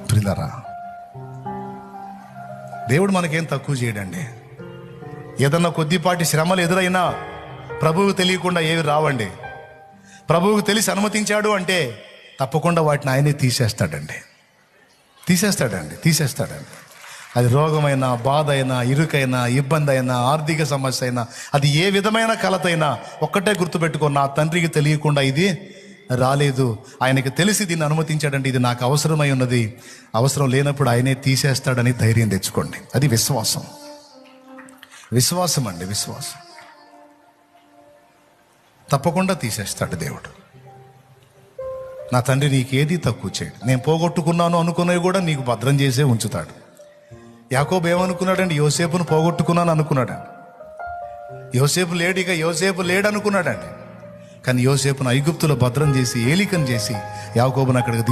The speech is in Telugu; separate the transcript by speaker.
Speaker 1: ప్రియులారా, దేవుడు మనకేం తక్కువ చేయడండి. ఏదన్నా కొద్దిపాటి శ్రమలు ఎదురైనా ప్రభువుకు తెలియకుండా ఏవి రావండి. ప్రభువుకు తెలిసి అనుమతించాడు అంటే తప్పకుండా వాటిని ఆయనే తీసేస్తాడండి. అది రోగమైనా, బాధ అయినా, ఇరుకైనా, ఇబ్బంది అయినా, ఆర్థిక సమస్య అయినా, అది ఏ విధమైన కలతైనా ఒక్కటే గుర్తుపెట్టుకో, నా తండ్రికి తెలియకుండా ఇది రాలేదు. ఆయనకి తెలిసి దీన్ని అనుమతించాడంటే ఇది నాకు అవసరమై ఉన్నది. అవసరం లేనప్పుడు ఆయనే తీసేస్తాడని ధైర్యం తెచ్చుకోండి. అది విశ్వాసం. విశ్వాసం. తప్పకుండా తీసేస్తాడు దేవుడు. నా తండ్రి నీకేది తక్కువ చేయడు. నేను పోగొట్టుకున్నాను అనుకున్నవి కూడా నీకు భద్రం చేసే ఉంచుతాడు. యాకోబు ఏమనుకున్నాడండి? యోసేపును పోగొట్టుకున్నాను అనుకున్నాడండి. యోసేపు లేడు అనుకున్నాడండి. కానీ యోసేపును ఐగుప్తులో భద్రం చేసి ఏలికను చేసి యాకోబును అక్కడికి